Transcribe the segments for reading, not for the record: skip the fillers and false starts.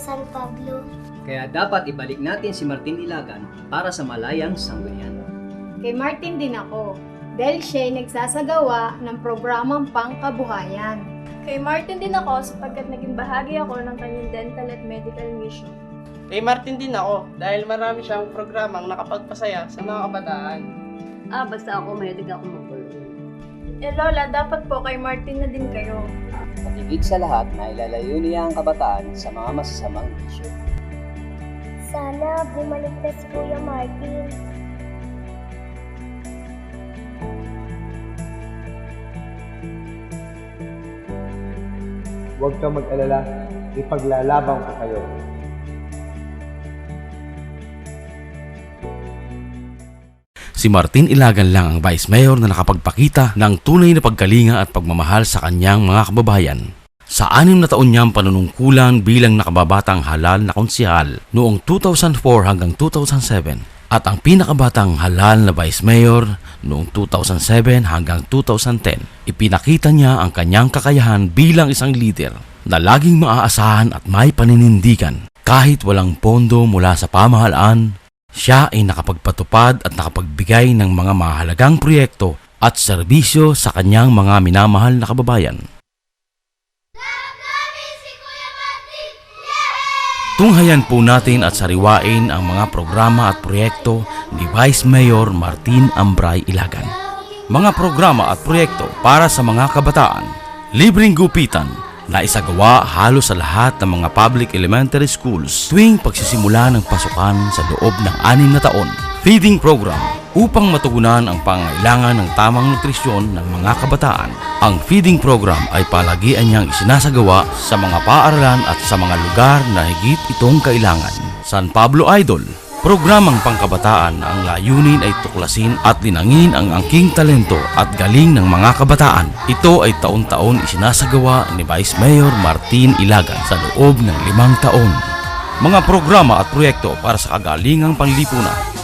San Pablo. Kaya dapat ibalik natin si Martin Ilagan para sa malayang sanggunian. Kay Martin din ako, dahil siya'y nagsasagawa ng programang pangkabuhayan. Kay Martin din ako sapagkat naging bahagi ako ng kanyang dental at medical mission. Kay Martin din ako dahil marami siyang programang nakapagpasaya sa mga kabataan. Basta ako mahilig ako magulong. Lola, dapat po kay Martin na din kayo. At higit sa lahat na ilalayo niya ang kabataan sa mga masasamang isyu. Sana bumalik na si Kuya Martin. Huwag kang mag-alala, ipaglalabang ko kayo. Si Martin Ilagan lang ang Vice Mayor na nakapagpakita ng tunay na pagkalinga at pagmamahal sa kanyang mga kababayan. Sa 6 na taon niyang panunungkulan bilang nakababatang halal na konsehal noong 2004 hanggang 2007 at ang pinakabatang halal na Vice Mayor noong 2007 hanggang 2010, ipinakita niya ang kanyang kakayahan bilang isang leader na laging maaasahan at may paninindigan. Kahit walang pondo mula sa pamahalaan, siya ay nakapagpatupad at nakapagbigay ng mga mahalagang proyekto at serbisyo sa kanyang mga minamahal na kababayan. Tunghayan po natin at sariwain ang mga programa at proyekto ni Vice Mayor Martin Ambray Ilagan. Mga programa at proyekto para sa mga kabataan, libreng gupitan na isagawa halos sa lahat ng mga public elementary schools tuwing pagsisimula ng pasukan sa loob ng 6 na taon. Feeding program upang matugunan ang pangailangan ng tamang nutrisyon ng mga kabataan. Ang feeding program ay palagian niyang isinasagawa sa mga paaralan at sa mga lugar na higit itong kailangan. San Pablo Idol, programang pangkabataan na ang layunin ay tuklasin at dinangin ang angking talento at galing ng mga kabataan. Ito ay taon-taon isinasagawa ni Vice Mayor Martin Ilagan sa loob ng 5 taon. Mga programa at proyekto para sa kagalingang panlipunan.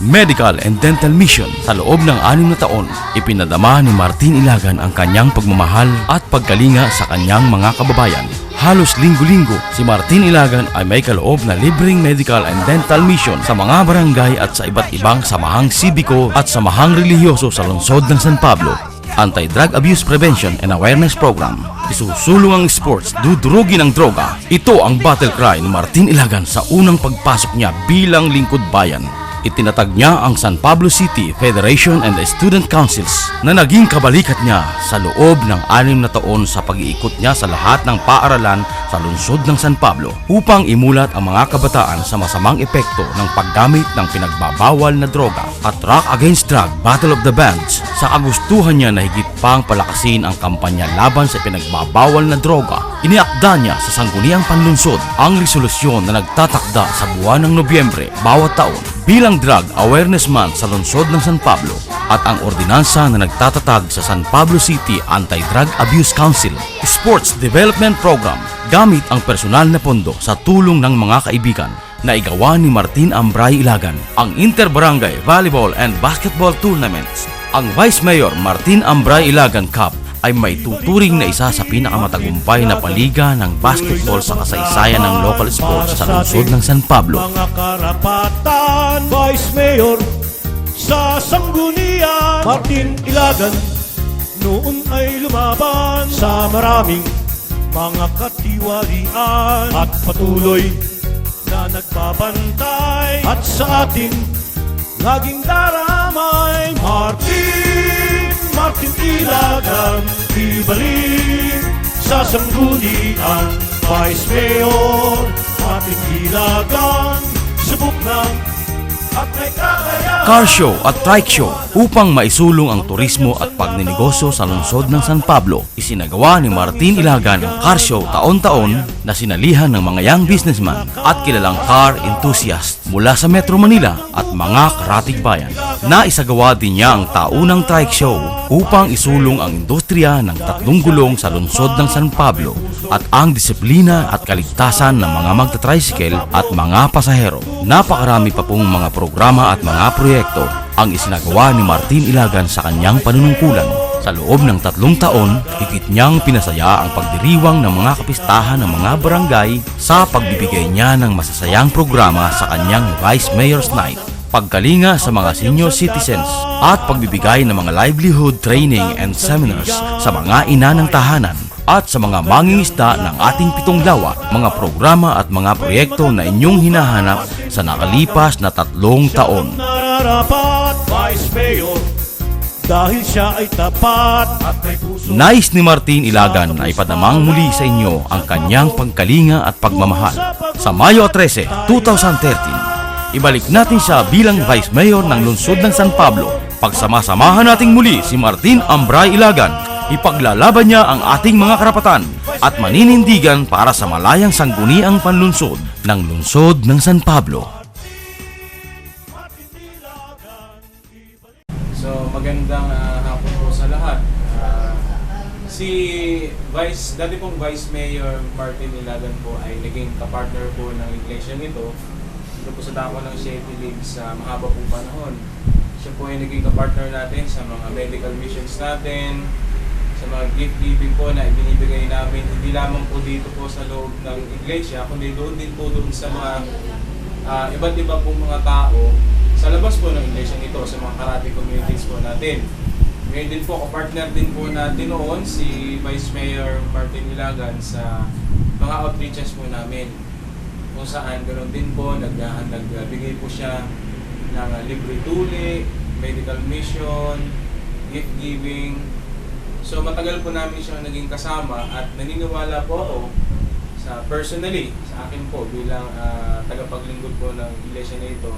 Medical and Dental Mission. Sa loob ng 6 na taon, ipinadama ni Martin Ilagan ang kanyang pagmamahal at pagkalinga sa kanyang mga kababayan. Halos linggo-linggo, si Martin Ilagan ay may kaloob na libreng medical and dental mission sa mga barangay at sa iba't ibang samahang sibiko at samahang relihiyoso sa lungsod ng San Pablo. Anti-Drug Abuse Prevention and Awareness Program. Isusulong ang sports, dudurugin ang droga. Ito ang battle cry ni Martin Ilagan sa unang pagpasok niya bilang lingkod bayan. Itinatag niya ang San Pablo City Federation and the Student Councils na naging kabalikat niya sa loob ng 6 na taon sa pag-iikot niya sa lahat ng paaralan sa lungsod ng San Pablo upang imulat ang mga kabataan sa masamang epekto ng paggamit ng pinagbabawal na droga at Rock Against Drug Battle of the Bands. Sa kagustuhan niya na higit pang palakasin ang kampanya laban sa pinagbabawal na droga, iniakda niya sa Sangguniang Panlunsod ang resolusyon na nagtatakda sa buwan ng Nobyembre bawat taon bilang Drug Awareness Month sa lungsod ng San Pablo at ang ordinansa na nagtatatag sa San Pablo City Anti-Drug Abuse Council Sports Development Program gamit ang personal na pondo sa tulong ng mga kaibigan na igawa ni Martin Ambray Ilagan ang Interbarangay Volleyball and Basketball Tournaments. Ang Vice Mayor Martin Ambray Ilagan Cup ay may tuturing na isa sa pinakamatagumpay na paliga ng basketball sa kasaysayan ng local sports sa lungsod ng San Pablo. Mga karapatan, Vice Mayor sa Sanggunian, Martin Ilagan, noon ay lumaban sa maraming mga katiwalian at patuloy na nagbabantay at sa ating laging daramay. Martin Ilagan, ibalik sa sanggunian. Vice Mayor Martin Ilagan, subok lang at may kakayahan. Car show at trike show upang maisulong ang turismo at pagninegosyo sa lungsod ng San Pablo. Isinagawa ni Martin Ilagan ang car show taon-taon na sinalihan ng mga young businessman at kilalang car enthusiast mula sa Metro Manila at mga karatig bayan. Naisagawa din niya ang taunang trike show upang isulong ang industriya ng 3 gulong sa lungsod ng San Pablo at ang disiplina at kaligtasan ng mga magta-tricycle at mga pasahero. Napakarami pa pong mga programa at mga proyekto ang isinagawa ni Martin Ilagan sa kanyang panunungkulan. Sa loob ng 3 taon, higit niyang pinasaya ang pagdiriwang ng mga kapistahan ng mga barangay sa pagbibigay niya ng masasayang programa sa kanyang Vice Mayor's Night, pagkalinga sa mga senior citizens, at pagbibigay ng mga livelihood training and seminars sa mga ina ng tahanan at sa mga mangingisda ng ating 7 lawa, mga programa at mga proyekto na inyong hinahanap sa nakalipas na 3 taon. Nararapat, Vice Mayor, dahil siya ay tapat at may puso. Nais ni Martin Ilagan na ipadamang muli sa inyo ang kanyang pagkalinga at pagmamahal. Sa Mayo 13, 2013, ibalik natin siya bilang Vice Mayor ng lungsod ng San Pablo. Pagsama-samahan nating muli si Martin Ambray Ilagan. Ipaglalaban niya ang ating mga karapatan at maninindigan para sa malayang sangguniang panlunsod ng lungsod ng San Pablo. So magandang hapon po sa lahat. Dati pong Vice Mayor Martin Ilagan po ay naging kapartner po ng iglesia nito. Ito po sa dako ng Siete League sa mahaba pong panahon. Siya po ay naging kapartner natin sa mga medical missions natin, sa mga gift giving po na ibinibigay namin, hindi lamang po dito po sa loob ng iglesia, kundi doon din po doon sa mga iba't iba pong mga tao sa labas po ng iglesia nito, sa mga karate communities po natin. Ngayon din po, kapartner din po natin noon si Vice Mayor Martin Ilagan sa mga outreaches po namin. Kung saan, ganoon din po, nagbigay po siya ng libre tuli, medical mission, gift giving. So matagal po namin siyang naging kasama at naniniwala po ako personally, sa akin po bilang tagapaglingkod po ng iglesia na ito,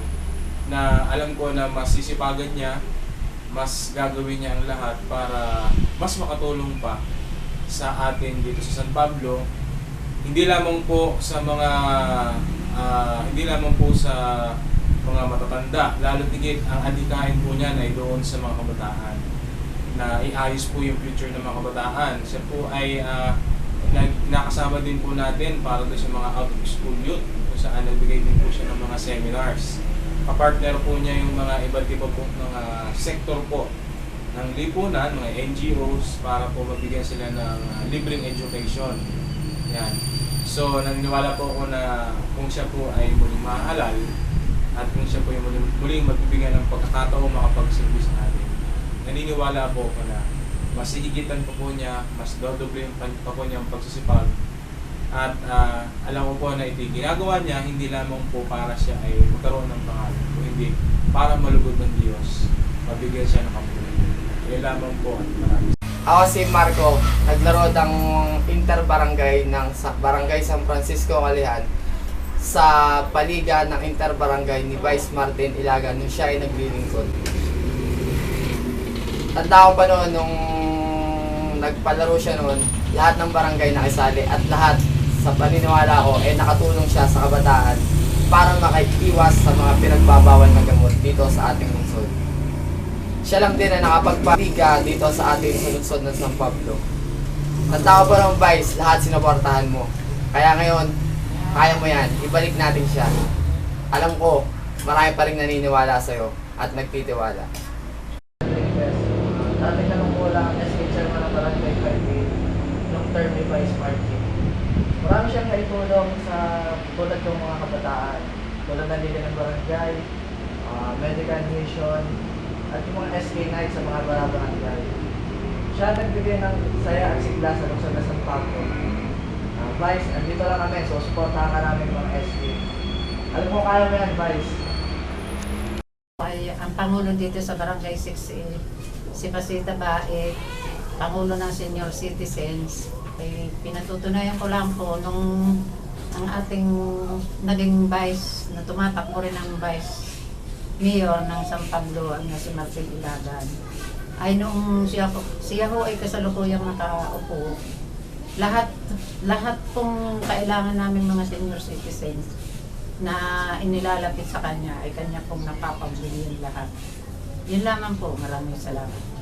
na alam ko na mas sisipagan niya, mas gagawin niya ang lahat para mas makatulong pa sa atin dito sa San Pablo. Hindi lamang po sa mga matatanda, lalo tigit ang adikain po niya na doon sa mga kabataan, na iayos po yung future ng mga kabataan. Siya po ay nakasama din po natin para doon sa mga out of school youth, kung saan nagbigay din po siya ng mga seminars. Kapartner po niya yung mga iba't iba po mga sektor po ng lipunan, mga NGOs, para po mabigyan sila ng libreng education. Yan. So naniniwala po ako na kung siya po ay muling mahalal at kung siya po ay muling magbibigyan ng pagkakataong makapagsilbi sa atin, naniniwala po ako na mas hihigitan pa po niya, mas dodoble pa po niya ang pagsisipag. At alam ko po na ito ginagawa niya hindi lamang po para siya ay magkaroon ng pangalan, o hindi para malugod ng Diyos, mabigyan siya ng kapulungan. Kaya lamang po at maraming. Ako si Marco, naglaro ng interbarangay ng Barangay San Francisco, Calihan, sa paliga ng interbarangay ni Vice Martin Ilagan nung siya ay naglilingkod. Tanda ko pa noon nung nagpalaro siya noon, lahat ng barangay nakisali at lahat sa paniniwala ko nakatulong siya sa kabataan para makaiwas sa mga pinagbabawal na gamot dito sa ating lungsod. Siya lang din na nakapagpaliga dito sa ating lungsod ng San Pablo. Tanda ko pa ng Vice, lahat sinuportahan mo. Kaya ngayon, kaya mo yan, ibalik natin siya. Alam ko, marami pa rin naniniwala sa'yo at nagtitiwala. Dati tanong ko lang as chairman ng Barangay 28 nung term ni Vice Martin. Marami siyang naitulong sa tulad ng mga kabataan, tulad ng Liga ng Barangay, medical mission, at yung mga SK night sa mga barangay. Siya nagbigay ng saya at sigla sa lungsod ng San Pablo. Vice, andito lang kami, so supportahan ka namin mga SK. Alam mo, kaya mo yan, Vice. Ay, ang Pangulo dito sa Barangay 6A, si Pasita Bae, Pangulo ng Senior Citizens. Ay, pinatutunayan ko lang po nung ang ating naging vice, na tumatakbo rin ang vice mayor ng San Pablo, ang si Martin Ilagan. Ay nung siya ho ay kasalukuyang nakaupo, lahat pong kailangan namin mga senior citizens na inilalapit sa kanya ay kanya pong napapagbigyan lahat. Yun lamang po, maraming salamat.